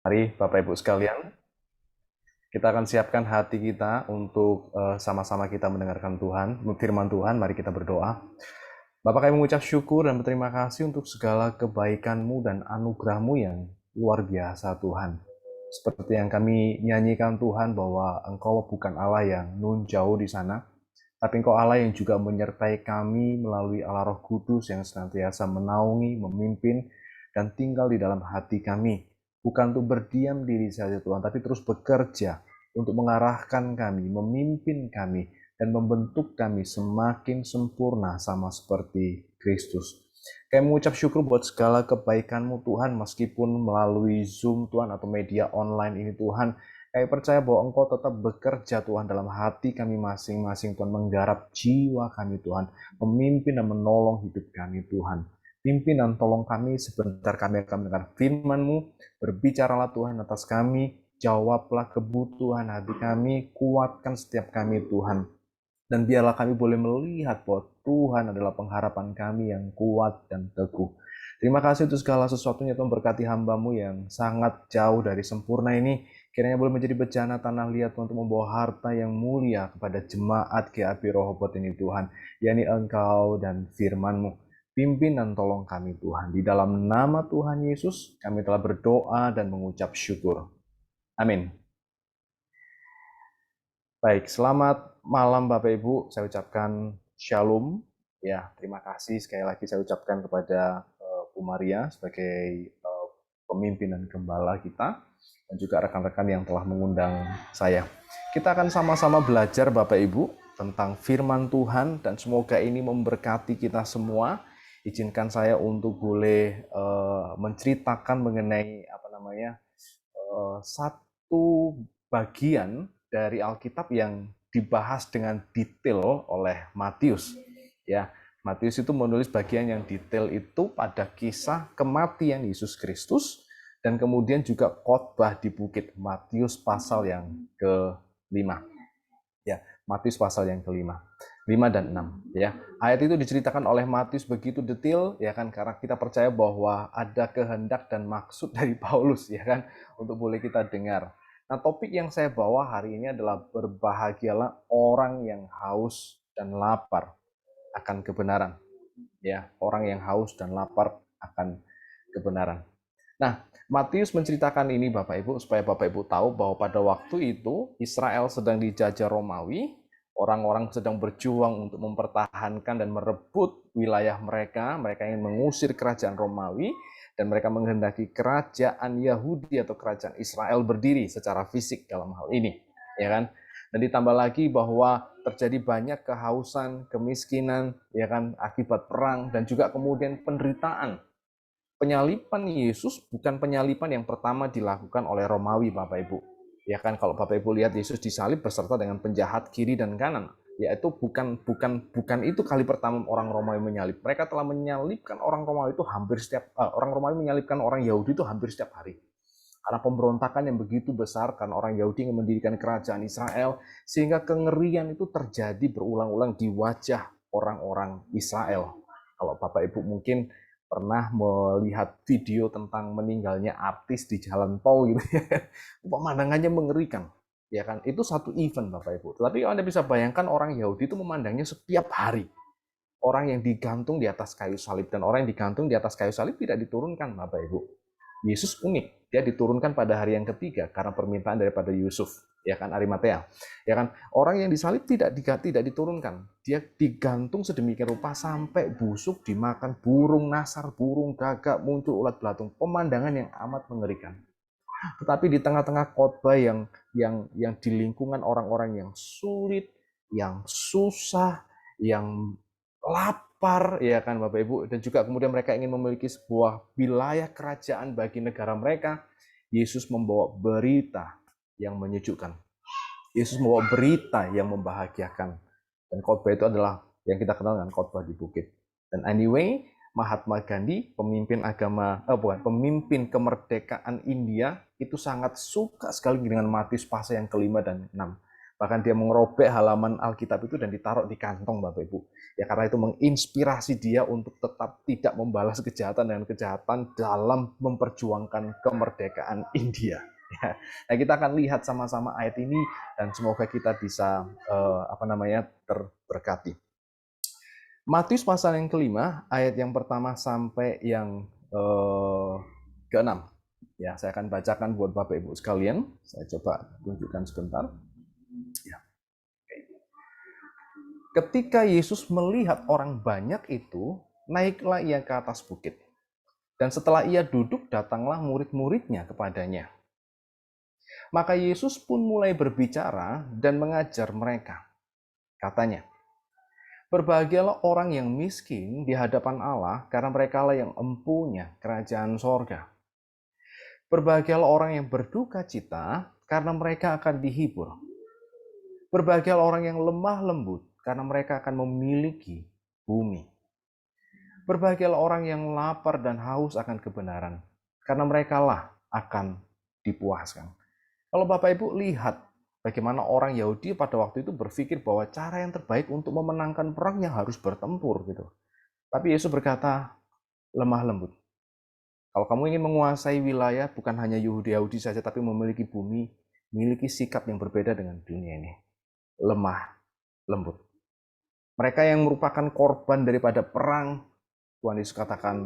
Mari Bapak Ibu sekalian, kita akan siapkan hati kita untuk sama-sama kita mendengarkan Tuhan, firman Tuhan. Mari kita berdoa. Bapak, kami mengucap syukur dan berterima kasih untuk segala kebaikan-Mu dan anugerah-Mu yang luar biasa Tuhan. Seperti yang kami nyanyikan Tuhan bahwa Engkau bukan Allah yang nun jauh di sana, tapi Engkau Allah yang juga menyertai kami melalui Allah Roh Kudus yang senantiasa menaungi, memimpin, dan tinggal di dalam hati kami. Bukan untuk berdiam diri saja Tuhan, tapi terus bekerja untuk mengarahkan kami, memimpin kami, dan membentuk kami semakin sempurna sama seperti Kristus. Kami mengucap syukur buat segala kebaikan-Mu Tuhan, meskipun melalui Zoom Tuhan atau media online ini Tuhan, kami percaya bahwa Engkau tetap bekerja Tuhan dalam hati kami masing-masing Tuhan, menggarap jiwa kami Tuhan, memimpin dan menolong hidup kami Tuhan. Pimpin dan tolong kami, sebentar kami akan mendengar firman-Mu, berbicaralah Tuhan atas kami, jawablah kebutuhan hati kami, kuatkan setiap kami Tuhan. Dan biarlah kami boleh melihat bahwa Tuhan adalah pengharapan kami yang kuat dan teguh. Terima kasih untuk segala sesuatunya Tuhan, berkati hamba-Mu yang sangat jauh dari sempurna ini. Kiranya boleh menjadi bejana tanah liat untuk membawa harta yang mulia kepada jemaat GAP Rehoboth ini Tuhan. yakni Engkau dan firman-Mu. Pimpin dan tolong kami Tuhan. Di dalam nama Tuhan Yesus kami telah berdoa dan mengucap syukur. Amin. Baik, selamat malam Bapak Ibu. Saya ucapkan shalom. Ya, terima kasih sekali lagi saya ucapkan kepada Bu Maria sebagai pemimpin dan gembala kita, dan juga rekan-rekan yang telah mengundang saya. Kita akan sama-sama belajar Bapak Ibu tentang firman Tuhan, dan semoga ini memberkati kita semua. Izinkan saya untuk boleh menceritakan mengenai satu bagian dari Alkitab yang dibahas dengan detail oleh Matius. Ya, Matius itu menulis bagian yang detail itu pada kisah kematian Yesus Kristus, dan kemudian juga khotbah di bukit, Matius pasal yang ke-5. Ya, Matius pasal yang ke-5. 5 dan 6 ya. Ayat itu diceritakan oleh Matius begitu detail ya kan, karena kita percaya bahwa ada kehendak dan maksud dari Paulus ya kan, untuk boleh kita dengar. Nah, topik yang saya bawa hari ini adalah berbahagialah orang yang haus dan lapar akan kebenaran. Ya, orang yang haus dan lapar akan kebenaran. Nah, Matius menceritakan ini Bapak Ibu, supaya Bapak Ibu tahu bahwa pada waktu itu Israel sedang dijajah Romawi, orang-orang sedang berjuang untuk mempertahankan dan merebut wilayah mereka, mereka ingin mengusir kerajaan Romawi, dan mereka menghendaki kerajaan Yahudi atau kerajaan Israel berdiri secara fisik dalam hal ini, ya kan? Dan ditambah lagi bahwa terjadi banyak kehausan, kemiskinan, ya kan, akibat perang, dan juga kemudian penderitaan. Penyaliban Yesus bukan penyaliban yang pertama dilakukan oleh Romawi, Bapak Ibu. Ya kan, kalau Bapak Ibu lihat Yesus disalib beserta dengan penjahat kiri dan kanan, yaitu bukan itu kali pertama orang Romawi menyalib. Mereka telah menyalibkan orang Romawi itu hampir setiap orang Romawi menyalibkan orang Yahudi itu hampir setiap hari. Karena pemberontakan yang begitu besar, karena orang Yahudi yang mendirikan kerajaan Israel, sehingga kengerian itu terjadi berulang-ulang di wajah orang-orang Israel. Kalau Bapak Ibu mungkin pernah melihat video tentang meninggalnya artis di jalan tol gitu ya, pemandangannya mengerikan, ya kan? Itu satu event Bapak Ibu. Tapi Anda bisa bayangkan orang Yahudi itu memandangnya setiap hari. Orang yang digantung di atas kayu salib, dan orang yang digantung di atas kayu salib tidak diturunkan Bapak Ibu. Yesus unik, dia diturunkan pada hari yang ketiga karena permintaan daripada Yusuf, ya kan, Arimatea, ya kan. Orang yang disalib tidak diturunkan, dia digantung sedemikian rupa sampai busuk, dimakan burung nasar, burung gagak, muncul ulat belatung. Pemandangan yang amat mengerikan. Tetapi di tengah-tengah khotbah yang di lingkungan orang-orang yang sulit, yang susah, yang lapar, ya kan Bapak Ibu, dan juga kemudian mereka ingin memiliki sebuah wilayah kerajaan bagi negara mereka, Yesus membawa berita yang menyejukkan. Yesus membawa berita yang membahagiakan. Dan khotbah itu adalah yang kita kenal dengan khotbah di bukit. Dan anyway, Mahatma Gandhi, pemimpin kemerdekaan India, itu sangat suka sekali dengan Matius pasal yang ke-5 dan 6. Bahkan dia mengerobek halaman Alkitab itu dan ditaruh di kantong, Bapak Ibu. Ya karena itu menginspirasi dia untuk tetap tidak membalas kejahatan dengan kejahatan dalam memperjuangkan kemerdekaan India. Ya. Nah, kita akan lihat sama-sama ayat ini dan semoga kita bisa terberkati. Matius pasal yang kelima, ayat yang pertama sampai yang keenam. Ya, saya akan bacakan buat Bapak Ibu sekalian. Saya coba tunjukkan sebentar. Ya. Ketika Yesus melihat orang banyak itu, naiklah ia ke atas bukit. Dan setelah ia duduk, datanglah murid-muridnya kepadanya. Maka Yesus pun mulai berbicara dan mengajar mereka. Katanya, berbahagialah orang yang miskin di hadapan Allah, karena merekalah yang empunya kerajaan sorga. Berbahagialah orang yang berduka cita, karena mereka akan dihibur. Berbahagialah orang yang lemah lembut, karena mereka akan memiliki bumi. Berbahagialah orang yang lapar dan haus akan kebenaran, karena merekalah akan dipuaskan. Kalau Bapak Ibu lihat bagaimana orang Yahudi pada waktu itu berpikir bahwa cara yang terbaik untuk memenangkan perangnya harus bertempur gitu. Tapi Yesus berkata, lemah lembut. Kalau kamu ingin menguasai wilayah, bukan hanya Yahudi saja, tapi memiliki bumi, miliki sikap yang berbeda dengan dunia ini. Lemah lembut. Mereka yang merupakan korban daripada perang, Tuhan Yesus katakan,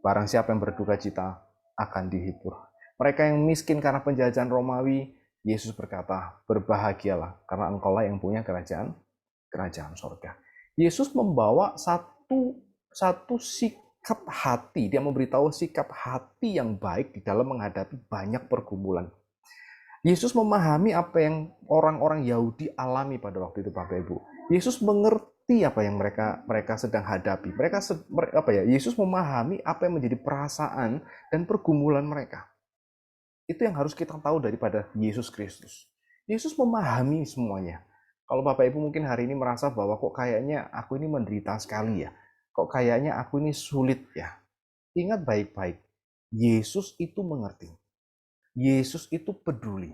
barang siapa yang berduka cita akan dihibur. Mereka yang miskin karena penjajahan Romawi, Yesus berkata, berbahagialah karena engkaulah yang punya kerajaan sorga. Yesus membawa satu sikap hati, dia memberitahu sikap hati yang baik di dalam menghadapi banyak pergumulan. Yesus memahami apa yang orang-orang Yahudi alami pada waktu itu, Bapak Ibu. Yesus mengerti apa yang mereka sedang hadapi. Yesus memahami apa yang menjadi perasaan dan pergumulan mereka. Itu yang harus kita tahu daripada Yesus Kristus. Yesus memahami semuanya. Kalau Bapak Ibu mungkin hari ini merasa bahwa kok kayaknya aku ini menderita sekali ya. Kok kayaknya aku ini sulit ya. Ingat baik-baik, Yesus itu mengerti. Yesus itu peduli.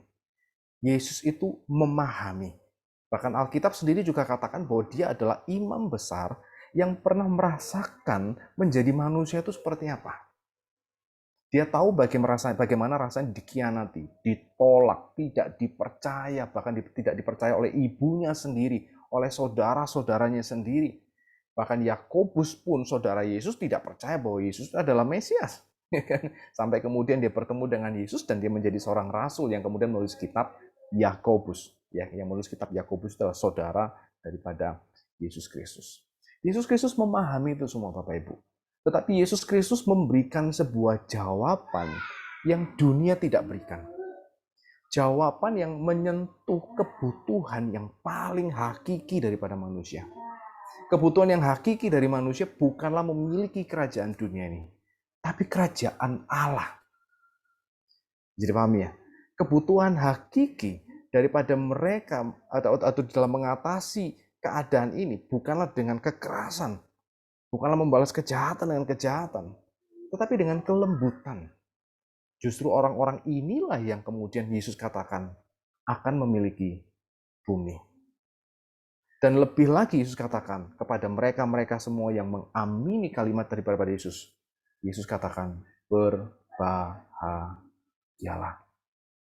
Yesus itu memahami. Bahkan Alkitab sendiri juga katakan bahwa dia adalah imam besar yang pernah merasakan menjadi manusia itu seperti apa. Dia tahu bagaimana rasanya dikhianati, ditolak, tidak dipercaya, bahkan tidak dipercaya oleh ibunya sendiri, oleh saudara-saudaranya sendiri. Bahkan Yakobus pun, saudara Yesus, tidak percaya bahwa Yesus adalah Mesias. Sampai kemudian dia bertemu dengan Yesus dan dia menjadi seorang rasul yang kemudian menulis kitab Yakobus. Yang menulis kitab Yakobus adalah saudara daripada Yesus Kristus. Yesus Kristus memahami itu semua, Bapak Ibu. Tetapi Yesus Kristus memberikan sebuah jawaban yang dunia tidak berikan. Jawaban yang menyentuh kebutuhan yang paling hakiki daripada manusia. Kebutuhan yang hakiki dari manusia bukanlah memiliki kerajaan dunia ini, tapi kerajaan Allah. Jadi paham ya? Kebutuhan hakiki daripada mereka atau dalam mengatasi keadaan ini bukanlah dengan kekerasan, bukanlah membalas kejahatan dengan kejahatan, tetapi dengan kelembutan. Justru orang-orang inilah yang kemudian Yesus katakan akan memiliki bumi. Dan lebih lagi Yesus katakan kepada mereka semua yang mengamini kalimat daripada Yesus. Yesus katakan, berbahagialah.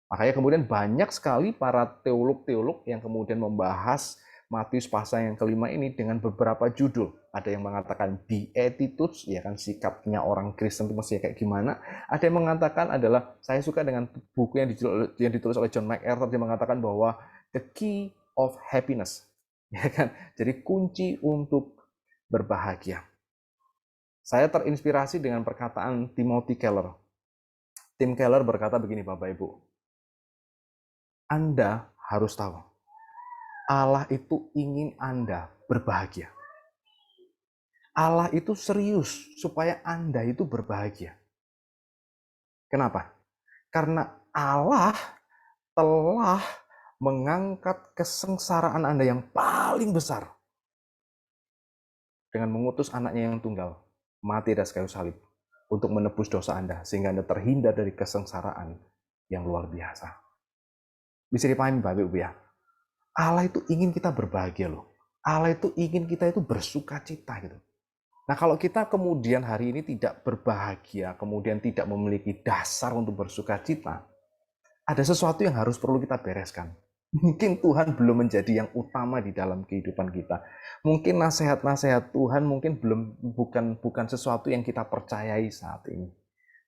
Makanya kemudian banyak sekali para teolog-teolog yang kemudian membahas Matius pasal yang kelima ini dengan beberapa judul. Ada yang mengatakan beatitudes, ya kan, sikapnya orang Kristen itu mesti kayak gimana. Ada yang mengatakan adalah, saya suka dengan buku yang ditulis oleh John MacArthur, dia mengatakan bahwa the key of happiness. Ya kan? Jadi kunci untuk berbahagia. Saya terinspirasi dengan perkataan Timothy Keller. Tim Keller berkata begini, Bapak Ibu. Anda harus tahu, Allah itu ingin Anda berbahagia. Allah itu serius supaya Anda itu berbahagia. Kenapa? Karena Allah telah mengangkat kesengsaraan Anda yang paling besar dengan mengutus anaknya yang tunggal mati di atas kayu salib untuk menebus dosa Anda sehingga Anda terhindar dari kesengsaraan yang luar biasa. Bisa dipahami Bapak Ibu ya? Allah itu ingin kita berbahagia loh. Allah itu ingin kita itu bersuka cita gitu. Nah, kalau kita kemudian hari ini tidak berbahagia, kemudian tidak memiliki dasar untuk bersuka cita, ada sesuatu yang harus perlu kita bereskan. Mungkin Tuhan belum menjadi yang utama di dalam kehidupan kita. Mungkin nasihat-nasihat Tuhan mungkin bukan sesuatu yang kita percayai saat ini.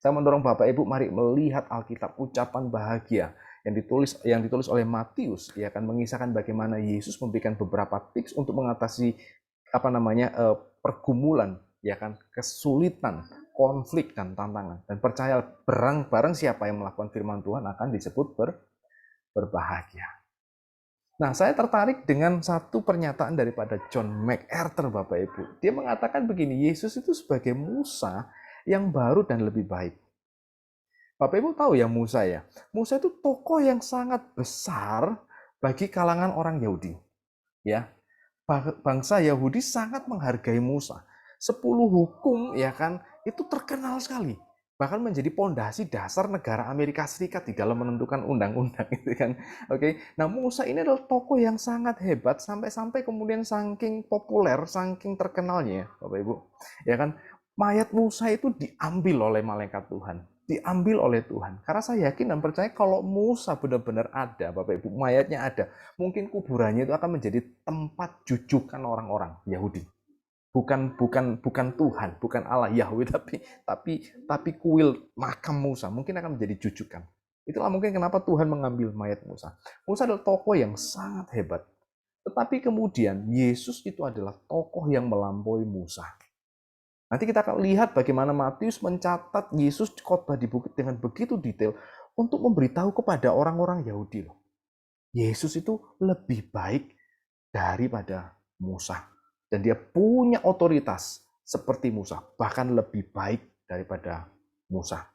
Saya mendorong Bapak Ibu, mari melihat Alkitab, ucapan bahagia yang ditulis oleh Matius. Ia akan mengisahkan bagaimana Yesus memberikan beberapa tips untuk mengatasi pergumulan, ya kan, kesulitan, konflik dan tantangan. Dan percaya barang siapa yang melakukan firman Tuhan akan disebut berbahagia. Nah, saya tertarik dengan satu pernyataan daripada John MacArthur, Bapak Ibu. Dia mengatakan begini, Yesus itu sebagai Musa yang baru dan lebih baik. Bapak Ibu tahu ya Musa ya? Musa itu tokoh yang sangat besar bagi kalangan orang Yahudi. Ya, bangsa Yahudi sangat menghargai Musa. 10 hukum ya kan itu terkenal sekali. Bahkan menjadi pondasi dasar negara Amerika Serikat di dalam menentukan undang-undang itu kan. Oke. Nah, Musa ini adalah tokoh yang sangat hebat sampai kemudian saking populer, saking terkenalnya, Bapak Ibu. Ya kan? Mayat Musa itu diambil oleh malaikat Tuhan, diambil oleh Tuhan. Karena saya yakin dan percaya kalau Musa benar-benar ada, Bapak Ibu, mayatnya ada, mungkin kuburannya itu akan menjadi tempat jujukan orang-orang Yahudi. Bukan Tuhan, bukan Allah Yahweh, tapi kuil makam Musa mungkin akan menjadi jujukan. Itulah mungkin kenapa Tuhan mengambil mayat Musa. Musa adalah tokoh yang sangat hebat. Tetapi kemudian Yesus itu adalah tokoh yang melampaui Musa. Nanti kita akan lihat bagaimana Matius mencatat Yesus khotbah di bukit dengan begitu detail untuk memberitahu kepada orang-orang Yahudi. Yesus itu lebih baik daripada Musa. Dan dia punya otoritas seperti Musa, bahkan lebih baik daripada Musa.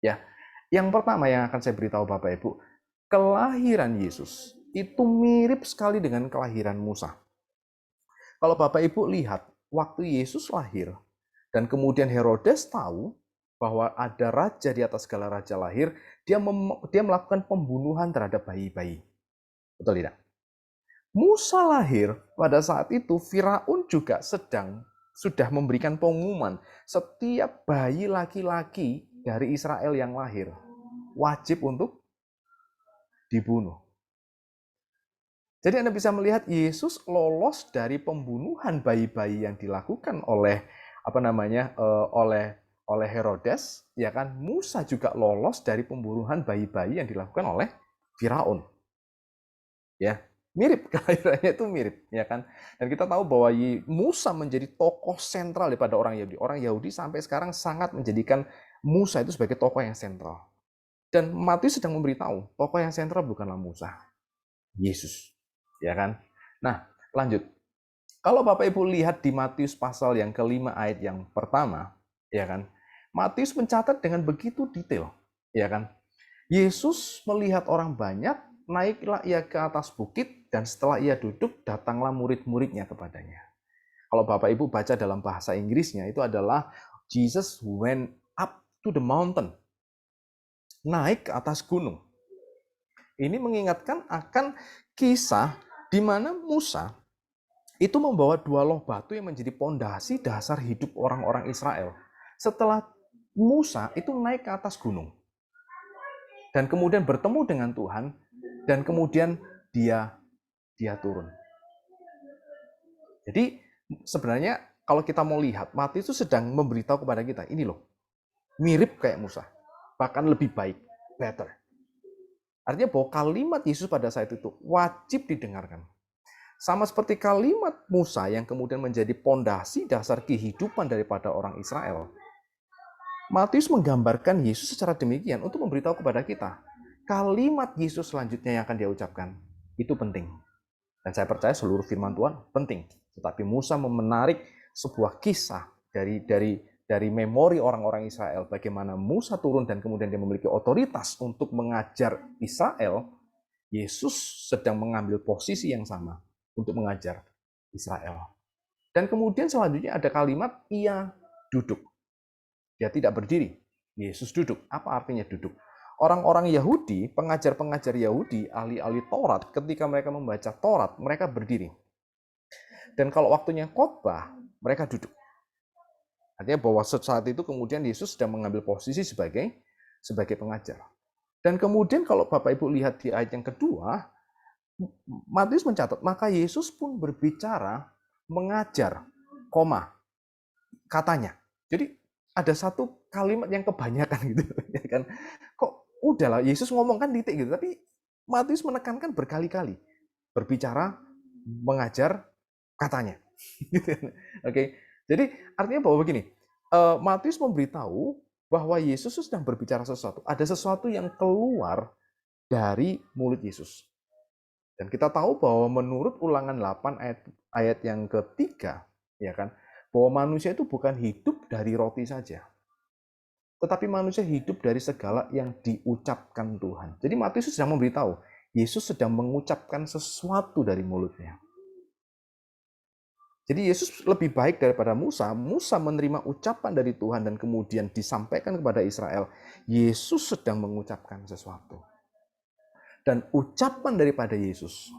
Ya, yang pertama yang akan saya beritahu Bapak Ibu, kelahiran Yesus itu mirip sekali dengan kelahiran Musa. Kalau Bapak Ibu lihat, waktu Yesus lahir, dan kemudian Herodes tahu bahwa ada raja di atas segala raja lahir, dia melakukan pembunuhan terhadap bayi-bayi. Betul tidak? Musa lahir pada saat itu, Firaun juga sudah memberikan pengumuman setiap bayi laki-laki dari Israel yang lahir wajib untuk dibunuh. Jadi Anda bisa melihat Yesus lolos dari pembunuhan bayi-bayi yang dilakukan oleh oleh Herodes, ya kan? Musa juga lolos dari pembunuhan bayi-bayi yang dilakukan oleh Firaun. Ya, mirip, kelahirannya itu mirip, ya kan? Dan kita tahu bahwa Musa menjadi tokoh sentral daripada orang Yahudi. Orang Yahudi sampai sekarang sangat menjadikan Musa itu sebagai tokoh yang sentral. Dan Matius sedang memberitahu, tokoh yang sentral bukanlah Musa, Yesus, ya kan? Nah, lanjut. Kalau Bapak Ibu lihat di Matius pasal yang kelima ayat yang pertama, ya kan? Matius mencatat dengan begitu detail, ya kan? Yesus melihat orang banyak, naiklah ia ke atas bukit, dan setelah ia duduk, datanglah murid-muridnya kepadanya. Kalau Bapak Ibu baca dalam bahasa Inggrisnya, itu adalah Jesus went up to the mountain. Naik ke atas gunung. Ini mengingatkan akan kisah di mana Musa itu membawa 2 loh batu yang menjadi pondasi dasar hidup orang-orang Israel. Setelah Musa itu naik ke atas gunung. Dan kemudian bertemu dengan Tuhan, dan kemudian dia turun. Jadi sebenarnya kalau kita mau lihat, Matius itu sedang memberitahu kepada kita, ini loh, mirip kayak Musa, bahkan lebih baik, better. Artinya bahwa kalimat Yesus pada saat itu wajib didengarkan. Sama seperti kalimat Musa yang kemudian menjadi pondasi dasar kehidupan daripada orang Israel. Matius menggambarkan Yesus secara demikian untuk memberitahu kepada kita, kalimat Yesus selanjutnya yang akan dia ucapkan, itu penting. Dan saya percaya seluruh firman Tuhan penting. Tetapi Musa menarik sebuah kisah dari memori orang-orang Israel, bagaimana Musa turun dan kemudian dia memiliki otoritas untuk mengajar Israel. Yesus sedang mengambil posisi yang sama untuk mengajar Israel. Dan kemudian selanjutnya ada kalimat, ia duduk. Dia tidak berdiri. Yesus duduk. Apa artinya duduk? orang-orang Yahudi, pengajar-pengajar Yahudi, ahli-ahli Taurat, ketika mereka membaca Taurat, mereka berdiri. Dan kalau waktunya khotbah, mereka duduk. Artinya bahwa saat itu kemudian Yesus sedang mengambil posisi sebagai pengajar. Dan kemudian kalau Bapak Ibu lihat di ayat yang kedua, Matius mencatat, maka Yesus pun berbicara, mengajar, katanya. Jadi ada satu kalimat yang kebanyakan gitu, ya kan? Kok udahlah Yesus ngomong kan titik gitu, tapi Matius menekankan berkali-kali, berbicara, mengajar, katanya. Gitu. Oke. Jadi artinya bahwa begini, Matius memberitahu bahwa Yesus sedang berbicara sesuatu, ada sesuatu yang keluar dari mulut Yesus. Dan kita tahu bahwa menurut Ulangan 8 ayat yang ketiga, ya kan, bahwa manusia itu bukan hidup dari roti saja, tetapi manusia hidup dari segala yang diucapkan Tuhan. Jadi Matius sedang memberitahu, Yesus sedang mengucapkan sesuatu dari mulutnya. Jadi Yesus lebih baik daripada Musa. Musa menerima ucapan dari Tuhan dan kemudian disampaikan kepada Israel. Yesus sedang mengucapkan sesuatu. Dan ucapan daripada Yesus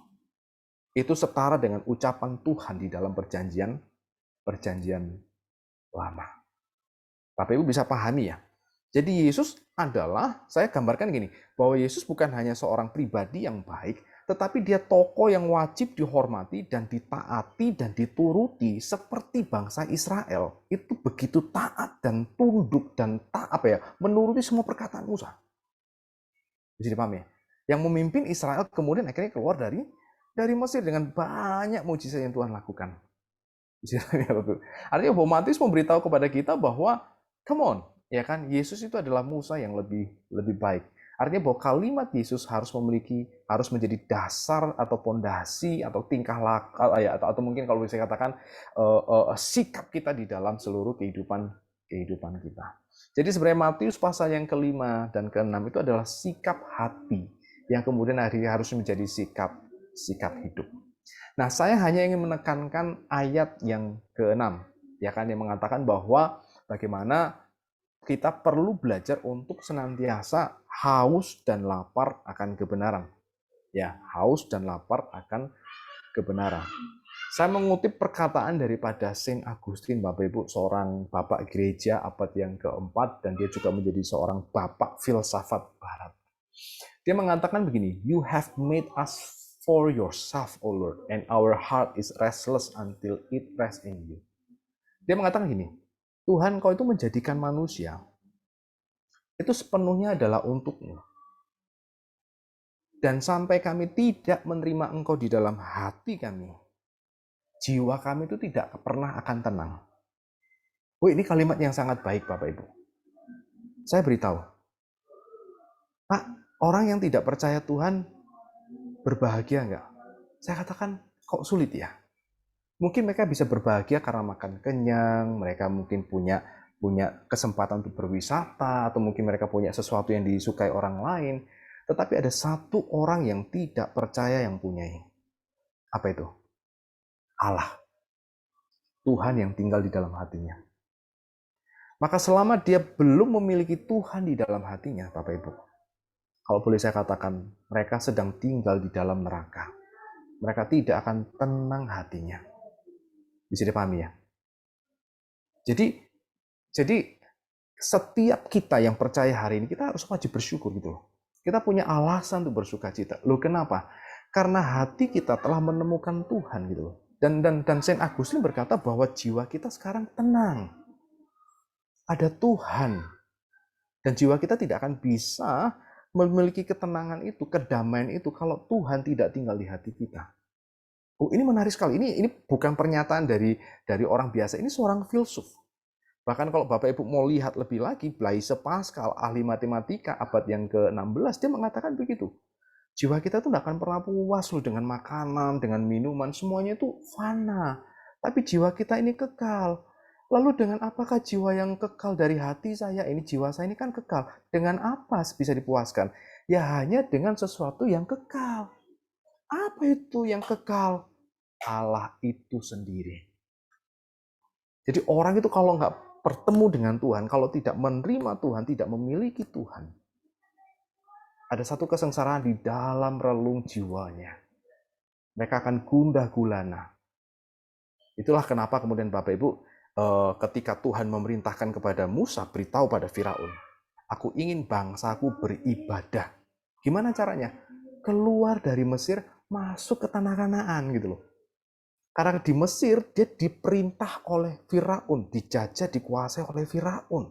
itu setara dengan ucapan Tuhan di dalam perjanjian lama. Bapak Ibu bisa pahami ya. Jadi Yesus adalah, saya gambarkan gini, bahwa Yesus bukan hanya seorang pribadi yang baik, tetapi dia tokoh yang wajib dihormati dan ditaati dan dituruti seperti bangsa Israel. Itu begitu taat dan tunduk dan menuruti semua perkataan Musa. Bisa dipahami ya? Yang memimpin Israel kemudian akhirnya keluar dari Mesir dengan banyak mujizat yang Tuhan lakukan. Artinya bahwa Matius memberitahu kepada kita bahwa come on, ya kan, Yesus itu adalah Musa yang lebih baik. Artinya bahwa kalimat Yesus harus menjadi dasar atau pondasi atau tingkah laku atau mungkin kalau bisa katakan sikap kita di dalam seluruh kehidupan kita. Jadi sebenarnya Matius pasal yang kelima dan keenam itu adalah sikap hati yang kemudian akhirnya harus menjadi sikap hidup. Nah, saya hanya ingin menekankan ayat yang ke-6, ya kan, yang mengatakan bahwa bagaimana kita perlu belajar untuk senantiasa haus dan lapar akan kebenaran. Ya, haus dan lapar akan kebenaran. Saya mengutip perkataan daripada Saint Augustine, Bapak Ibu, seorang bapak gereja abad yang keempat, dan dia juga menjadi seorang bapak filsafat barat. Dia mengatakan begini, "You have made us for yourself, O Lord, and our heart is restless until it rests in you." Dia mengatakan gini, Tuhan, Kau itu menjadikan manusia, itu sepenuhnya adalah untukmu. Dan sampai kami tidak menerima Engkau di dalam hati kami, jiwa kami itu tidak pernah akan tenang. Oh, ini kalimat yang sangat baik, Bapak Ibu. Saya beritahu, Pak, orang yang tidak percaya Tuhan berbahagia enggak? Saya katakan, kok sulit ya? Mungkin mereka bisa berbahagia karena makan kenyang, mereka mungkin punya kesempatan untuk berwisata, atau mungkin mereka punya sesuatu yang disukai orang lain. Tetapi ada satu orang yang tidak percaya yang punyai. Apa itu? Allah. Tuhan yang tinggal di dalam hatinya. Maka selama dia belum memiliki Tuhan di dalam hatinya, Bapak Ibu, kalau boleh saya katakan, mereka sedang tinggal di dalam neraka. Mereka tidak akan tenang hatinya. Bisa dipahami ya? Jadi setiap kita yang percaya hari ini, kita harus wajib bersyukur gitu loh. Kita punya alasan untuk bersuka cita. Loh kenapa? Karena hati kita telah menemukan Tuhan gitu loh. Dan Saint Augustine berkata bahwa jiwa kita sekarang tenang. Ada Tuhan. Dan jiwa kita tidak akan bisa memiliki ketenangan itu, kedamaian itu kalau Tuhan tidak tinggal di hati kita. Oh, ini menarik sekali. Ini bukan pernyataan dari orang biasa. Ini seorang filsuf. Bahkan kalau Bapak Ibu mau lihat lebih lagi, Blaise Pascal, ahli matematika abad yang ke-16, dia mengatakan begitu. Jiwa kita tuh tidak akan pernah puas loh dengan makanan, dengan minuman, semuanya itu fana. Tapi jiwa kita ini kekal. Lalu dengan apakah jiwa yang kekal dari hati saya ini, jiwa saya ini kan kekal. Dengan apa bisa dipuaskan? Ya hanya dengan sesuatu yang kekal. Apa itu yang kekal? Allah itu sendiri. Jadi orang itu kalau nggak bertemu dengan Tuhan, kalau tidak menerima Tuhan, tidak memiliki Tuhan, Ada satu kesengsaraan di dalam relung jiwanya. Mereka akan gundah gulana. Itulah kenapa kemudian Bapak Ibu, ketika Tuhan memerintahkan kepada Musa, beritahu pada Firaun, aku ingin bangsaku beribadah. Gimana caranya? Keluar dari Mesir, masuk ke tanah Kanaan gitu loh. Karena di Mesir dia diperintah oleh Firaun, dijajah, dikuasai oleh Firaun.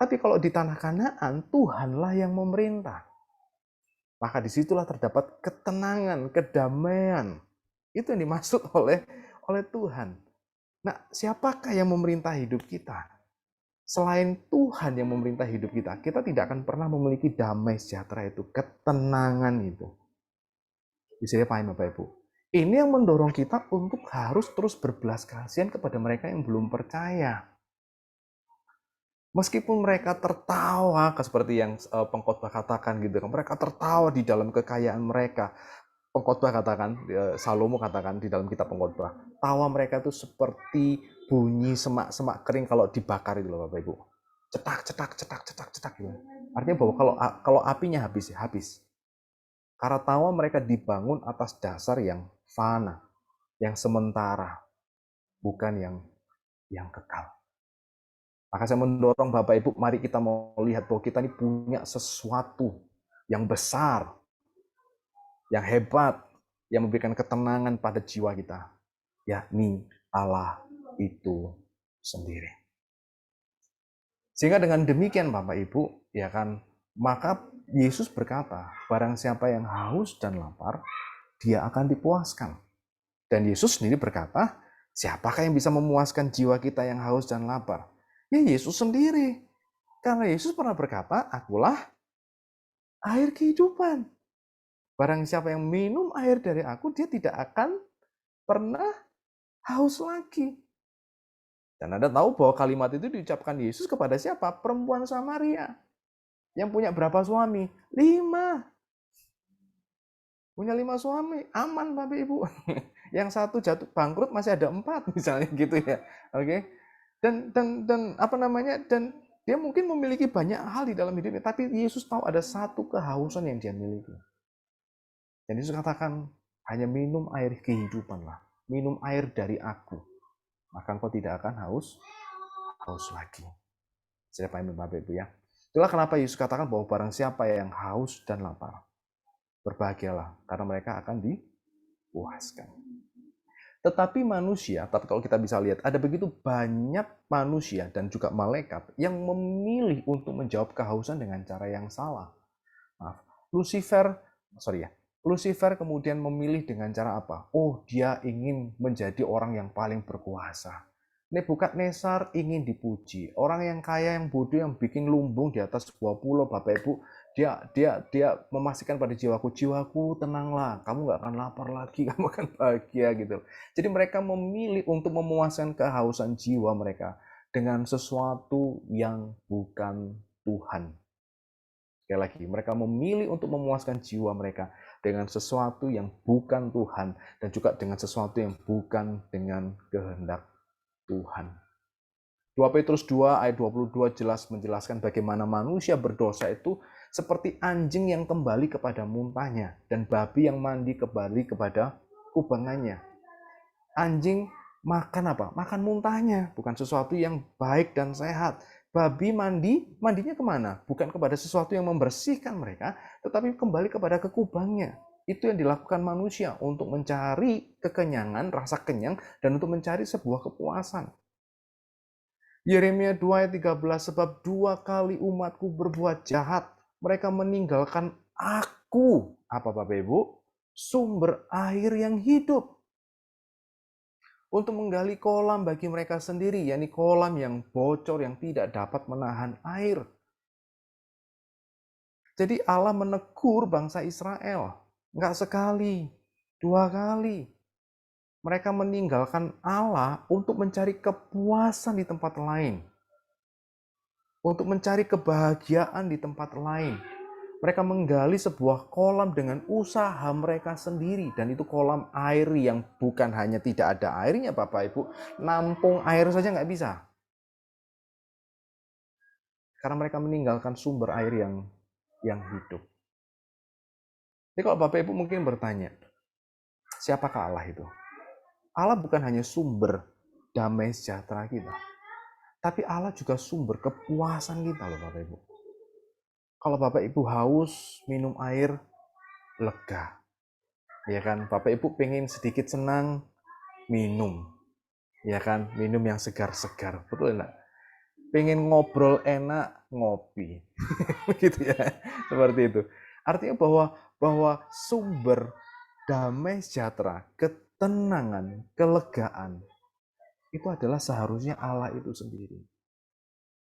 Tapi kalau di tanah Kanaan, Tuhanlah yang memerintah. Maka disitulah terdapat ketenangan, kedamaian. Itu yang dimaksud oleh Tuhan. Nah, siapakah yang memerintah hidup kita? Selain Tuhan yang memerintah hidup kita, kita tidak akan pernah memiliki damai sejahtera itu, ketenangan itu. Bisa paham Bapak Ibu? Ini yang mendorong kita untuk harus terus berbelas kasihan kepada mereka yang belum percaya. Meskipun mereka tertawa, seperti yang pengkhotbah katakan gitu, mereka tertawa di dalam kekayaan mereka. Pengkhotbah katakan, Salomo katakan di dalam kitab pengkhotbah, tawa mereka itu seperti bunyi semak-semak kering kalau dibakar itu loh Bapak Ibu. Cetak, cetak, cetak, cetak, cetak gitu. Artinya bahwa kalau apinya habis, ya habis. Karena tawa mereka dibangun atas dasar yang fana, yang sementara, bukan yang kekal. Maka saya mendorong Bapak Ibu, mari kita mau lihat bahwa kita ini punya sesuatu yang besar, yang hebat, yang memberikan ketenangan pada jiwa kita, yakni Allah itu sendiri. Sehingga dengan demikian Bapak Ibu, ya kan, maka Yesus berkata, barang siapa yang haus dan lapar, dia akan dipuaskan. Dan Yesus sendiri berkata, siapakah yang bisa memuaskan jiwa kita yang haus dan lapar? Ya Yesus sendiri. Karena Yesus pernah berkata, akulah air kehidupan. Barang siapa yang minum air dari aku, dia tidak akan pernah haus lagi. Dan Anda tahu bahwa kalimat itu diucapkan Yesus kepada siapa? Perempuan Samaria. Yang punya berapa suami? 5. Punya 5 suami. Aman Bapak Ibu. Yang satu jatuh bangkrut masih ada 4 misalnya gitu ya. Oke. Dan apa namanya? Dan dia mungkin memiliki banyak hal di dalam hidupnya, tapi Yesus tahu ada satu kehausan yang dia miliki. Dan Yesus katakan, hanya minum air kehidupanlah. Minum air dari aku. Maka engkau tidak akan haus lagi. Saya paham Bapak Ibu ya. Itulah kenapa Yesus katakan bahwa barang siapa yang haus dan lapar, berbahagialah, karena mereka akan dipuaskan. Tetapi manusia, tapi kalau kita bisa lihat, ada begitu banyak manusia dan juga malaikat yang memilih untuk menjawab kehausan dengan cara yang salah. Maaf, Lucifer kemudian memilih dengan cara apa? Oh, dia ingin menjadi orang yang paling berkuasa. Nebukadnezar ingin dipuji. Orang yang kaya, yang bodoh, yang bikin lumbung di atas sebuah pulau, Bapak Ibu, dia memastikan pada jiwaku tenanglah, kamu nggak akan lapar lagi, kamu akan bahagia gitu. Jadi mereka memilih untuk memuaskan kehausan jiwa mereka dengan sesuatu yang bukan Tuhan. Sekali lagi, mereka memilih untuk memuaskan jiwa mereka dengan sesuatu yang bukan Tuhan dan juga dengan sesuatu yang bukan dengan kehendak Tuhan. 2 Petrus 2 ayat 22 jelas menjelaskan bagaimana manusia berdosa itu seperti anjing yang kembali kepada muntahnya dan babi yang mandi kembali kepada kubangannya. Anjing makan apa? Makan muntahnya, bukan sesuatu yang baik dan sehat. Babi mandinya kemana? Bukan kepada sesuatu yang membersihkan mereka, tetapi kembali kepada kekubangnya. Itu yang dilakukan manusia untuk mencari kekenyangan, rasa kenyang, dan untuk mencari sebuah kepuasan. Yeremia 2 ayat 13, sebab 2 kali umatku berbuat jahat, mereka meninggalkan aku. Apa Bapak Ibu? Sumber air yang hidup. Untuk menggali kolam bagi mereka sendiri, yakni kolam yang bocor, yang tidak dapat menahan air. Jadi Allah menegur bangsa Israel. Enggak sekali, 2 kali. Mereka meninggalkan Allah untuk mencari kepuasan di tempat lain. Untuk mencari kebahagiaan di tempat lain. Mereka menggali sebuah kolam dengan usaha mereka sendiri. Dan itu kolam air yang bukan hanya tidak ada airnya Bapak Ibu. Nampung air saja nggak bisa. Karena mereka meninggalkan sumber air yang hidup. Jadi kalau Bapak Ibu mungkin bertanya, siapakah Allah itu? Allah bukan hanya sumber damai sejahtera kita, tapi Allah juga sumber kepuasan kita loh Bapak Ibu. Kalau Bapak Ibu haus, minum air, lega. Ya kan, Bapak Ibu pengen sedikit senang, minum. Ya kan, minum yang segar-segar. Betul enggak? Pengen ngobrol enak, ngopi. Gitu ya. Seperti itu. Artinya bahwa sumber damai sejahtera, ketenangan, kelegaan itu adalah seharusnya Allah itu sendiri.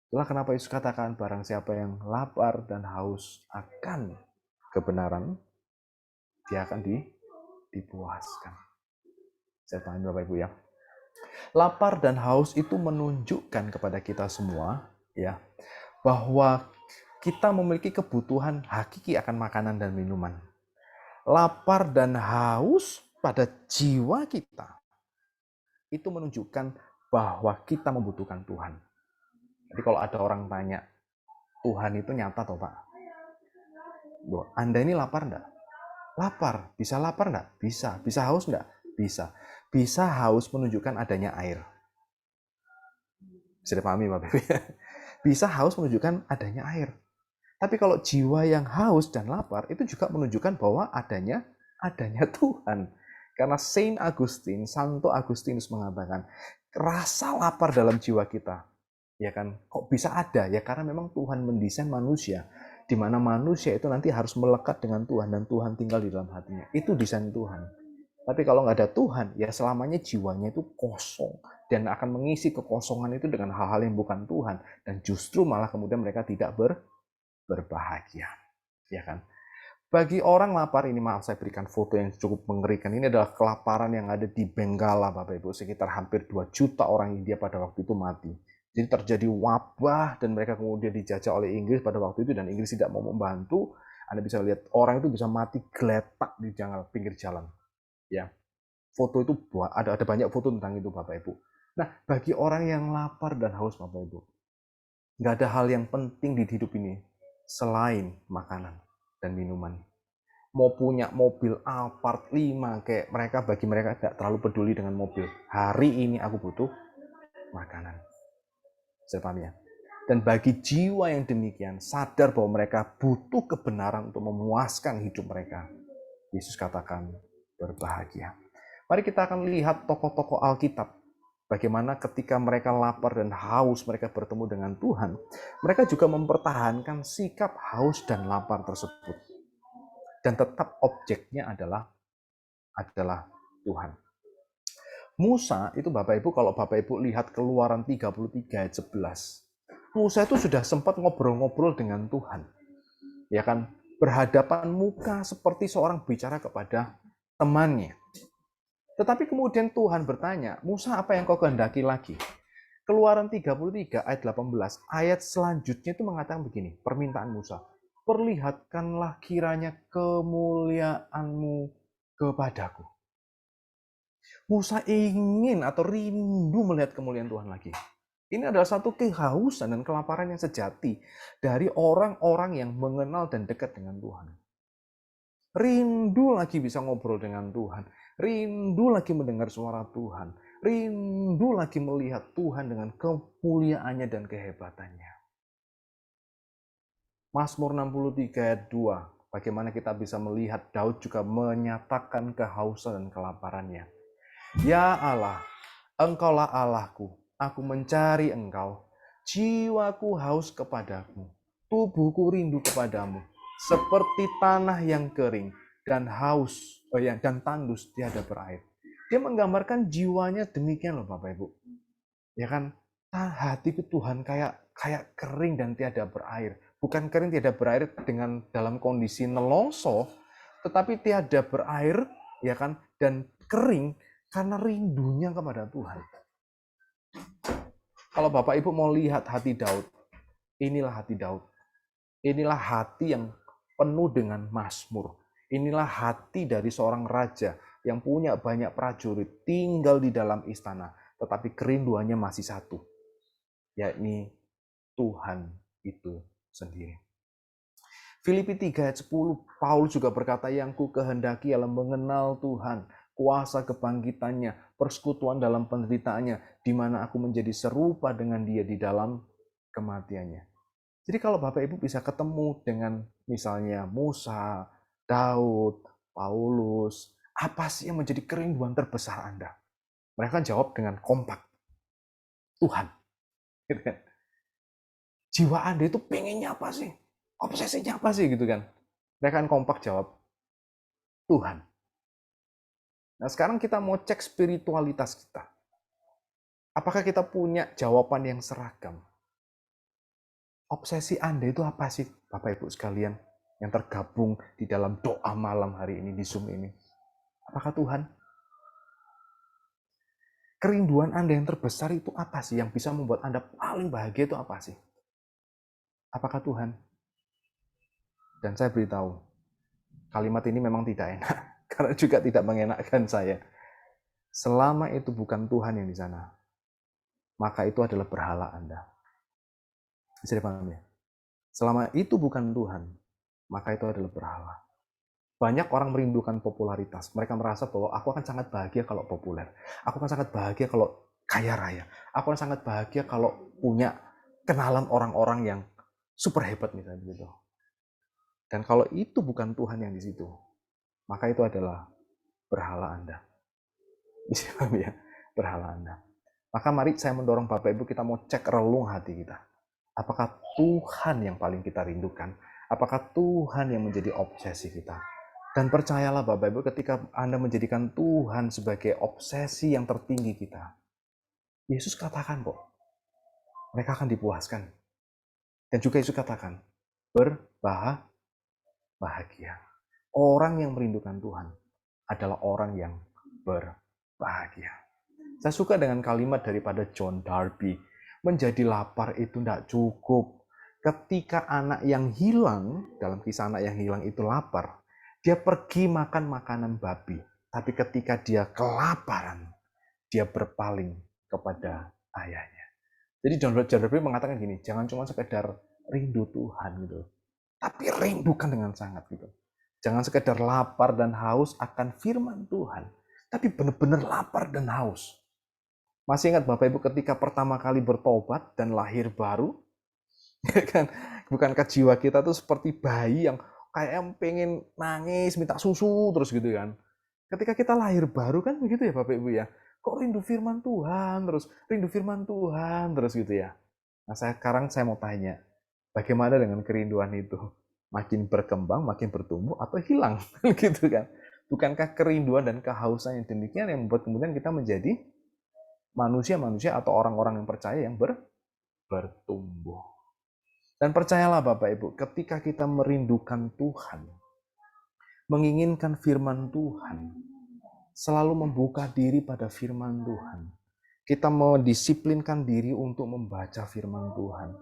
Itulah kenapa Yesus katakan barang siapa yang lapar dan haus akan kebenaran, dia akan dipuaskan. Saya paham Bapak Ibu ya. Lapar dan haus itu menunjukkan kepada kita semua ya bahwa kita memiliki kebutuhan hakiki akan makanan dan minuman. Lapar dan haus pada jiwa kita itu menunjukkan bahwa kita membutuhkan Tuhan. Jadi kalau ada orang tanya, Tuhan itu nyata toh Pak? Anda ini lapar enggak? Lapar. Bisa lapar enggak? Bisa. Bisa haus enggak? Bisa. Bisa haus menunjukkan adanya air. Bisa dipahami Bapak Ibu? Bisa haus menunjukkan adanya air. Tapi kalau jiwa yang haus dan lapar itu juga menunjukkan bahwa adanya Tuhan. Karena Santo Agustinus mengatakan, rasa lapar dalam jiwa kita, ya kan, kok bisa ada? Ya karena memang Tuhan mendesain manusia, di mana manusia itu nanti harus melekat dengan Tuhan dan Tuhan tinggal di dalam hatinya. Itu desain Tuhan. Tapi kalau nggak ada Tuhan, ya selamanya jiwanya itu kosong dan akan mengisi kekosongan itu dengan hal-hal yang bukan Tuhan dan justru malah kemudian mereka tidak berbahagia, ya kan? Bagi orang lapar, ini maaf saya berikan foto yang cukup mengerikan. Ini adalah kelaparan yang ada di Benggala, Bapak Ibu. Sekitar hampir 2 juta orang India pada waktu itu mati. Jadi terjadi wabah dan mereka kemudian dijajah oleh Inggris pada waktu itu dan Inggris tidak mau membantu. Anda bisa lihat orang itu bisa mati geletak di pinggir jalan. Ya, foto itu ada banyak foto tentang itu Bapak Ibu. Nah, bagi orang yang lapar dan haus Bapak Ibu, nggak ada hal yang penting di hidup ini selain makanan dan minuman. Mau punya mobil Alphard 5 kayak mereka, bagi mereka tidak terlalu peduli dengan mobil. Hari ini aku butuh makanan. Saya paham ya. Dan bagi jiwa yang demikian, sadar bahwa mereka butuh kebenaran untuk memuaskan hidup mereka. Yesus katakan berbahagia. Mari kita akan lihat tokoh-tokoh Alkitab. Bagaimana ketika mereka lapar dan haus, mereka bertemu dengan Tuhan. Mereka juga mempertahankan sikap haus dan lapar tersebut. Dan tetap objeknya adalah Tuhan. Musa itu Bapak Ibu, kalau Bapak Ibu lihat Keluaran 33 ayat 11. Musa itu sudah sempat ngobrol-ngobrol dengan Tuhan. Ya kan? Berhadapan muka seperti seorang bicara kepada temannya. Tetapi kemudian Tuhan bertanya, Musa apa yang kau kehendaki lagi? Keluaran 33 ayat 18, ayat selanjutnya itu mengatakan begini, permintaan Musa. Perlihatkanlah kiranya kemuliaanmu kepadaku. Musa ingin atau rindu melihat kemuliaan Tuhan lagi. Ini adalah satu kehausan dan kelaparan yang sejati dari orang-orang yang mengenal dan dekat dengan Tuhan. Rindu lagi bisa ngobrol dengan Tuhan. Rindu lagi mendengar suara Tuhan. Rindu lagi melihat Tuhan dengan kemuliaannya dan kehebatannya. Mazmur 63 ayat 2. Bagaimana kita bisa melihat Daud juga menyatakan kehausan dan kelaparannya. Ya Allah, Engkaulah Allahku, aku mencari Engkau. Jiwaku haus kepadamu, tubuhku rindu kepadamu, seperti tanah yang kering dan haus dan tandus tiada berair. Dia menggambarkan jiwanya demikian loh Bapak Ibu. Ya kan? Hatiku Tuhan kayak kering dan tiada berair. Bukan kering tiada berair dengan dalam kondisi nelongso, tetapi tiada berair, ya kan? Dan kering karena rindunya kepada Tuhan. Kalau Bapak Ibu mau lihat hati Daud, inilah hati Daud. Inilah hati yang penuh dengan mazmur. Inilah hati dari seorang raja yang punya banyak prajurit, tinggal di dalam istana, tetapi kerinduannya masih satu, yakni Tuhan itu sendiri. Filipi 3 ayat 10, Paulus juga berkata, yang ku kehendaki ialah mengenal Tuhan, kuasa kebangkitannya, persekutuan dalam penderitaannya, di mana aku menjadi serupa dengan dia di dalam kematiannya. Jadi kalau Bapak Ibu bisa ketemu dengan misalnya Musa, Daud, Paulus, apa sih yang menjadi kerinduan terbesar Anda? Mereka jawab dengan kompak, Tuhan. Jiwa Anda itu pengennya apa sih? Obsesinya apa sih gitu kan? Mereka kan kompak jawab, Tuhan. Nah sekarang kita mau cek spiritualitas kita. Apakah kita punya jawaban yang seragam? Obsesi Anda itu apa sih Bapak Ibu sekalian yang tergabung di dalam doa malam hari ini di Zoom ini? Apakah Tuhan? Kerinduan Anda yang terbesar itu apa sih? Yang bisa membuat Anda paling bahagia itu apa sih? Apakah Tuhan? Dan saya beritahu, kalimat ini memang tidak enak, karena juga tidak mengenakkan saya. Selama itu bukan Tuhan yang di sana, maka itu adalah berhala Anda. Bisa dipahami ya? Selama itu bukan Tuhan, maka itu adalah berhala. Banyak orang merindukan popularitas. Mereka merasa bahwa aku akan sangat bahagia kalau populer. Aku akan sangat bahagia kalau kaya raya. Aku akan sangat bahagia kalau punya kenalan orang-orang yang super hebat misalnya gitu. Dan kalau itu bukan Tuhan yang di situ, maka itu adalah berhala Anda. Bisa paham ya? Berhala Anda. Maka mari saya mendorong Bapak Ibu kita mau cek relung hati kita. Apakah Tuhan yang paling kita rindukan? Apakah Tuhan yang menjadi obsesi kita? Dan percayalah Bapak Ibu, ketika Anda menjadikan Tuhan sebagai obsesi yang tertinggi kita, Yesus katakan kok, mereka akan dipuaskan. Dan juga Yesus katakan, berbahagia. Orang yang merindukan Tuhan adalah orang yang berbahagia. Saya suka dengan kalimat daripada John Darby, menjadi lapar itu tidak cukup. Ketika anak yang hilang, dalam kisah anak yang hilang itu lapar, dia pergi makan makanan babi. Tapi ketika dia kelaparan, dia berpaling kepada ayahnya. Jadi John Darby mengatakan gini, jangan cuma sekedar rindu Tuhan gitu, tapi rindukan dengan sangat gitu. Jangan sekedar lapar dan haus akan firman Tuhan, tapi benar-benar lapar dan haus. Masih ingat Bapak Ibu ketika pertama kali bertobat dan lahir baru? Ya kan? Bukankah jiwa kita tuh seperti bayi yang kayak pengen nangis, minta susu terus gitu kan? Ketika kita lahir baru kan begitu ya Bapak Ibu ya? Kok rindu firman Tuhan terus, rindu firman Tuhan terus gitu ya? Nah sekarang saya mau tanya, bagaimana dengan kerinduan itu? Makin berkembang, makin bertumbuh, atau hilang? Gitu kan? Bukankah kerinduan dan kehausan yang demikian yang membuat kemudian kita menjadi manusia-manusia atau orang-orang yang percaya yang bertumbuh. Dan percayalah Bapak Ibu, ketika kita merindukan Tuhan, menginginkan firman Tuhan, selalu membuka diri pada firman Tuhan, kita mendisiplinkan diri untuk membaca firman Tuhan,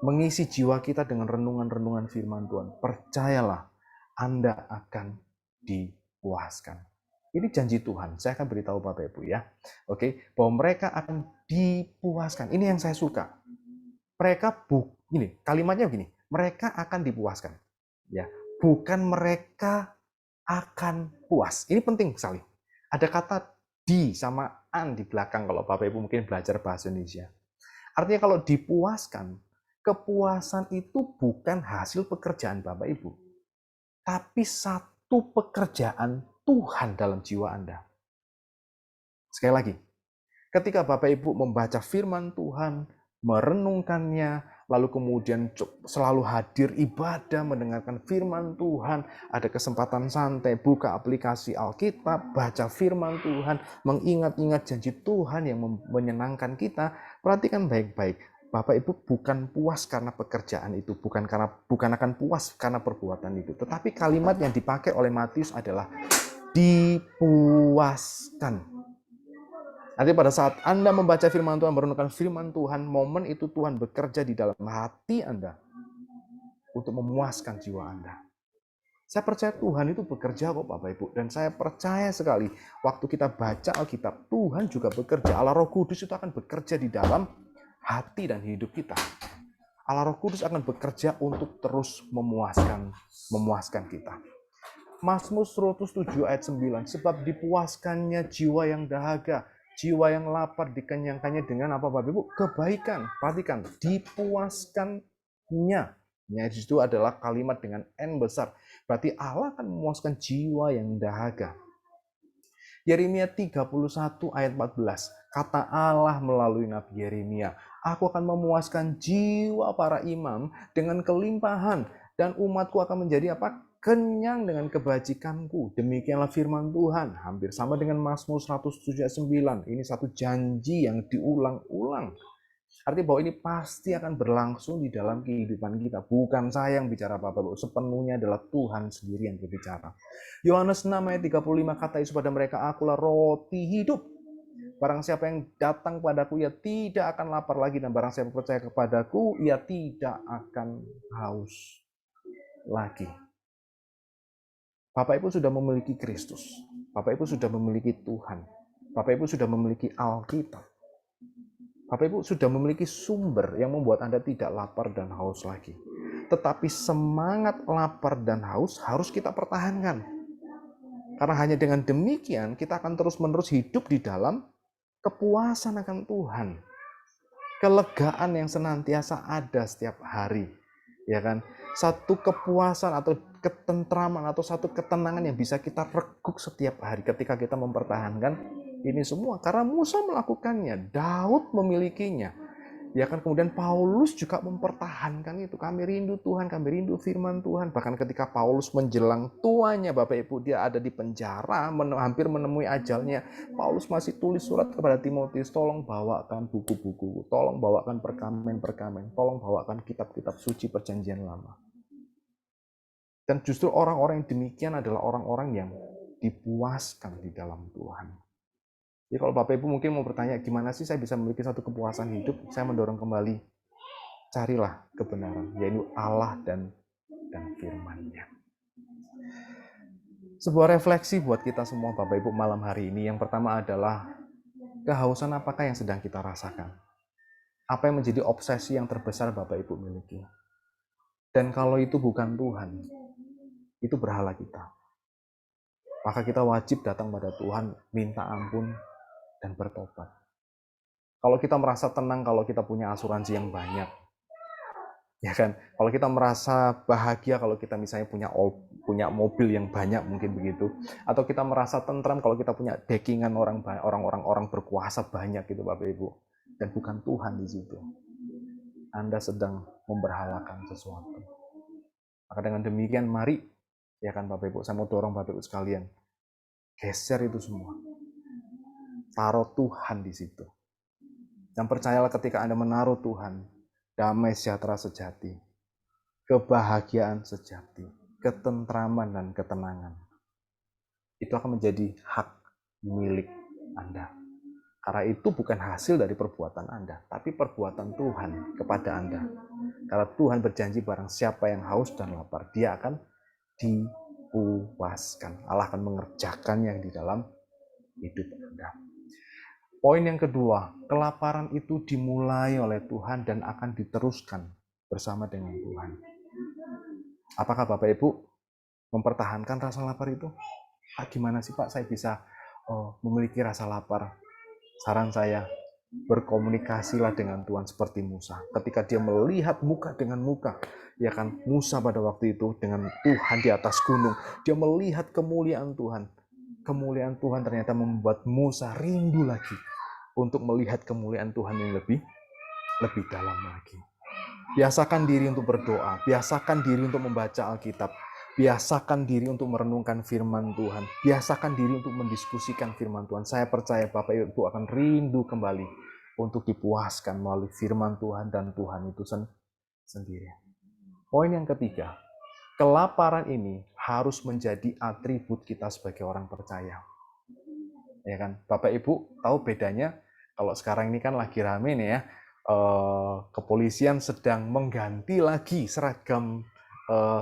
mengisi jiwa kita dengan renungan-renungan firman Tuhan, percayalah Anda akan dipuaskan. Ini janji Tuhan. Saya akan beritahu Bapak Ibu ya. Oke, bahwa mereka akan dipuaskan. Ini yang saya suka. Mereka ini kalimatnya begini. Mereka akan dipuaskan. Ya, bukan mereka akan puas. Ini penting sekali. Ada kata di sama an di belakang kalau Bapak Ibu mungkin belajar bahasa Indonesia. Artinya kalau dipuaskan, kepuasan itu bukan hasil pekerjaan Bapak Ibu, tapi satu pekerjaan Tuhan dalam jiwa Anda. Sekali lagi, ketika Bapak Ibu membaca firman Tuhan, merenungkannya, lalu kemudian selalu hadir ibadah, mendengarkan firman Tuhan, ada kesempatan santai, buka aplikasi Alkitab, baca firman Tuhan, mengingat-ingat janji Tuhan yang menyenangkan kita, perhatikan baik-baik. Bapak Ibu bukan puas karena pekerjaan itu, bukan akan puas karena perbuatan itu. Tetapi kalimat yang dipakai oleh Matius adalah dipuaskan. Nanti pada saat Anda membaca firman Tuhan, merenungkan firman Tuhan, momen itu Tuhan bekerja di dalam hati Anda untuk memuaskan jiwa Anda. Saya percaya Tuhan itu bekerja kok Bapak Ibu. Dan saya percaya sekali, waktu kita baca Alkitab, Tuhan juga bekerja. Allah Roh Kudus itu akan bekerja di dalam hati dan hidup kita. Allah Roh Kudus akan bekerja untuk terus memuaskan kita. Mazmur 107 ayat 9, sebab dipuaskannya jiwa yang dahaga, jiwa yang lapar dikenyangkannya dengan apa Bapak Ibu? Kebaikan. Perhatikan, dipuaskannya. Ya, di situ adalah kalimat dengan N besar. Berarti Allah akan memuaskan jiwa yang dahaga. Yeremia 31 ayat 14, kata Allah melalui Nabi Yeremia, aku akan memuaskan jiwa para imam dengan kelimpahan, dan umatku akan menjadi apa? Kenyang dengan kebajikanku. Demikianlah firman Tuhan. Hampir sama dengan Mazmur 107:9. Ini satu janji yang diulang-ulang. Artinya bahwa ini pasti akan berlangsung di dalam kehidupan kita. Bukan saya yang bicara Bapak-Ibu, sepenuhnya adalah Tuhan sendiri yang berbicara. Yohanes 6 ayat 35, kata Yesus pada mereka, akulah roti hidup. Barang siapa yang datang padaku, ia tidak akan lapar lagi. Dan barang siapa percaya kepadaku, ia tidak akan haus lagi. Bapak Ibu sudah memiliki Kristus. Bapak Ibu sudah memiliki Tuhan. Bapak Ibu sudah memiliki Alkitab. Bapak Ibu sudah memiliki sumber yang membuat Anda tidak lapar dan haus lagi. Tetapi semangat lapar dan haus harus kita pertahankan. Karena hanya dengan demikian kita akan terus-menerus hidup di dalam kepuasan akan Tuhan. Kelegaan yang senantiasa ada setiap hari. Ya kan? Satu kepuasan atau ketentraman atau satu ketenangan yang bisa kita reguk setiap hari ketika kita mempertahankan ini semua. Karena Musa melakukannya, Daud memilikinya. Ya kan, kemudian Paulus juga mempertahankan itu. Kami rindu Tuhan, kami rindu firman Tuhan. Bahkan ketika Paulus menjelang tuanya, Bapak Ibu, dia ada di penjara, hampir menemui ajalnya. Paulus masih tulis surat kepada Timotius, tolong bawakan buku-buku, tolong bawakan perkamen-perkamen, tolong bawakan kitab-kitab suci perjanjian lama. Dan justru orang-orang yang demikian adalah orang-orang yang dipuaskan di dalam Tuhan. Jadi kalau Bapak Ibu mungkin mau bertanya, gimana sih saya bisa memiliki satu kepuasan hidup? Saya mendorong kembali, carilah kebenaran, yaitu Allah dan firman-Nya. Sebuah refleksi buat kita semua Bapak Ibu malam hari ini. Yang pertama adalah, kehausan apakah yang sedang kita rasakan? Apa yang menjadi obsesi yang terbesar Bapak Ibu miliki? Dan kalau itu bukan Tuhan, itu berhala kita. Maka kita wajib datang pada Tuhan, minta ampun, dan bertobat. Kalau kita merasa tenang kalau kita punya asuransi yang banyak, ya kan? Kalau kita merasa bahagia kalau kita misalnya punya mobil yang banyak, mungkin begitu. Atau kita merasa tentram kalau kita punya backingan orang berkuasa banyak gitu Bapak Ibu. Dan bukan Tuhan di situ. Anda sedang memberhalakan sesuatu. Maka dengan demikian mari, ya kan Bapak Ibu, saya mau dorong Bapak Ibu sekalian, geser itu semua. Taruh Tuhan di situ. Dan percayalah ketika Anda menaruh Tuhan, damai sejahtera sejati, kebahagiaan sejati, ketentraman dan ketenangan, itu akan menjadi hak milik Anda. Karena itu bukan hasil dari perbuatan Anda, tapi perbuatan Tuhan kepada Anda. Karena Tuhan berjanji barang siapa yang haus dan lapar, dia akan dipuaskan. Allah akan mengerjakannya di dalam hidup Anda. Poin yang kedua, kelaparan itu dimulai oleh Tuhan dan akan diteruskan bersama dengan Tuhan. Apakah Bapak Ibu mempertahankan rasa lapar itu? Gimana sih Pak saya bisa memiliki rasa lapar? Saran saya, berkomunikasilah dengan Tuhan seperti Musa. Ketika dia melihat muka dengan muka, ya kan, Musa pada waktu itu dengan Tuhan di atas gunung, dia melihat kemuliaan Tuhan. Kemuliaan Tuhan ternyata membuat Musa rindu lagi untuk melihat kemuliaan Tuhan yang lebih dalam lagi. Biasakan diri untuk berdoa, biasakan diri untuk membaca Alkitab, biasakan diri untuk merenungkan firman Tuhan, biasakan diri untuk mendiskusikan firman Tuhan. Saya percaya Bapak Ibu akan rindu kembali untuk dipuaskan melalui firman Tuhan dan Tuhan itu sendiri. Poin yang ketiga, kelaparan ini harus menjadi atribut kita sebagai orang percaya. Ya kan, Bapak Ibu tahu bedanya kalau sekarang ini kan lagi rame nih ya, kepolisian sedang mengganti lagi seragam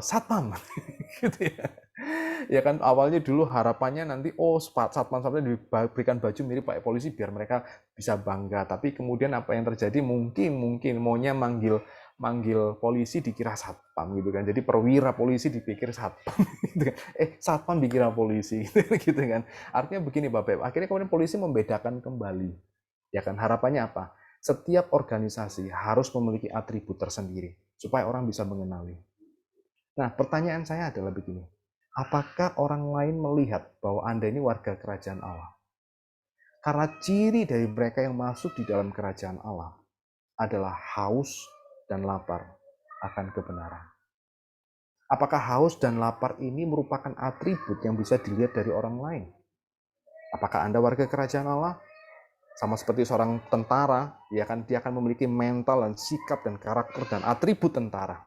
satpam, gitu ya. Ya kan, awalnya dulu harapannya nanti satpam diberikan baju mirip Pak Polisi biar mereka bisa bangga. Tapi kemudian apa yang terjadi? Mungkin maunya manggil manggil polisi dikira satpam gitu kan. Jadi perwira polisi dipikir satpam gitu kan. Satpam dikira polisi gitu kan. Artinya begini Bapak Ibu, akhirnya kemudian polisi membedakan kembali. Ya kan, harapannya apa? Setiap organisasi harus memiliki atribut tersendiri supaya orang bisa mengenali. Nah, pertanyaan saya adalah begini. Apakah orang lain melihat bahwa Anda ini warga kerajaan Allah? Karena ciri dari mereka yang masuk di dalam kerajaan Allah adalah haus dan lapar akan kebenaran. Apakah haus dan lapar ini merupakan atribut yang bisa dilihat dari orang lain? Apakah Anda warga kerajaan Allah? Sama seperti seorang tentara, ya kan, dia akan memiliki mental dan sikap dan karakter dan atribut tentara.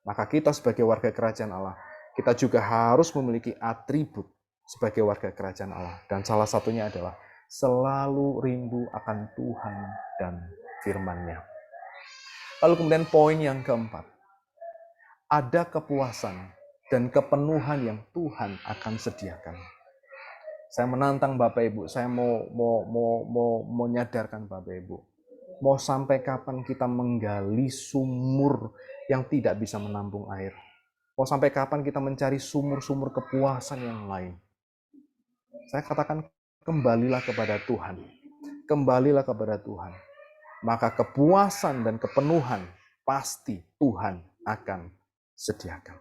Maka kita sebagai warga kerajaan Allah, kita juga harus memiliki atribut sebagai warga kerajaan Allah. Dan salah satunya adalah selalu rindu akan Tuhan dan firman-Nya. Lalu kemudian poin yang keempat, ada kepuasan dan kepenuhan yang Tuhan akan sediakan. Saya menantang Bapak Ibu, saya mau nyadarkan Bapak Ibu. Mau sampai kapan kita menggali sumur yang tidak bisa menampung air? Mau sampai kapan kita mencari sumur-sumur kepuasan yang lain? Saya katakan, kembalilah kepada Tuhan. Kembalilah kepada Tuhan. Maka kepuasan dan kepenuhan pasti Tuhan akan sediakan.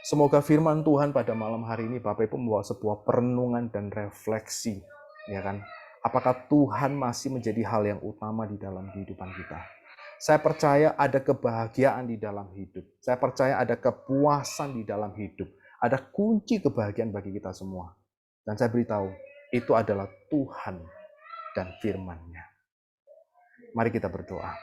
Semoga firman Tuhan pada malam hari ini Bapak Ibu membawa sebuah perenungan dan refleksi, ya kan? Apakah Tuhan masih menjadi hal yang utama di dalam kehidupan kita? Saya percaya ada kebahagiaan di dalam hidup. Saya percaya ada kepuasan di dalam hidup. Ada kunci kebahagiaan bagi kita semua. Dan saya beritahu, itu adalah Tuhan dan firman-Nya. Mari kita berdoa.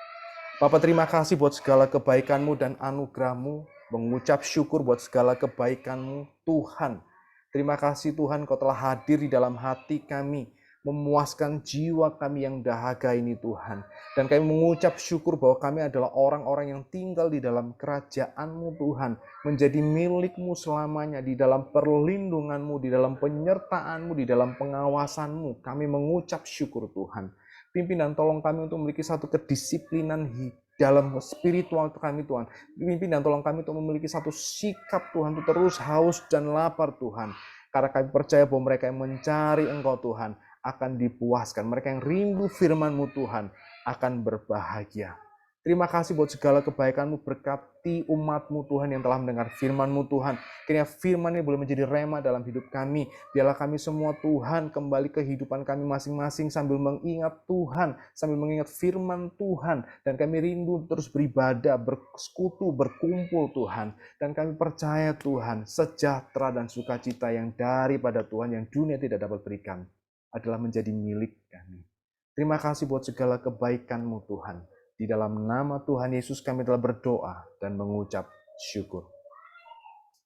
Bapak, terima kasih buat segala kebaikan-Mu dan anugerah-Mu. Mengucap syukur buat segala kebaikan-Mu, Tuhan. Terima kasih Tuhan, Kau telah hadir di dalam hati kami, memuaskan jiwa kami yang dahaga ini Tuhan. Dan kami mengucap syukur bahwa kami adalah orang-orang yang tinggal di dalam kerajaan-Mu Tuhan, menjadi milik-Mu selamanya, di dalam perlindungan-Mu, di dalam penyertaan-Mu, di dalam pengawasan-Mu. Kami mengucap syukur Tuhan. Pimpin dan tolong kami untuk memiliki satu kedisiplinan dalam spiritual kami Tuhan. Pimpin dan tolong kami untuk memiliki satu sikap Tuhan, untuk terus haus dan lapar Tuhan. Karena kami percaya bahwa mereka yang mencari Engkau Tuhan akan dipuaskan. Mereka yang rindu firman-Mu Tuhan akan berbahagia. Terima kasih buat segala kebaikan-Mu, berkati umat-Mu Tuhan yang telah mendengar firman-Mu Tuhan. Kiranya firman ini boleh menjadi rema dalam hidup kami. Biarlah kami semua Tuhan kembali ke kehidupan kami masing-masing sambil mengingat Tuhan, sambil mengingat firman Tuhan. Dan kami rindu terus beribadah, bersekutu, berkumpul Tuhan. Dan kami percaya Tuhan, sejahtera dan sukacita yang daripada Tuhan yang dunia tidak dapat berikan adalah menjadi milik kami. Terima kasih buat segala kebaikan-Mu Tuhan. Di dalam nama Tuhan Yesus kami telah berdoa dan mengucap syukur.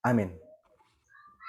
Amin.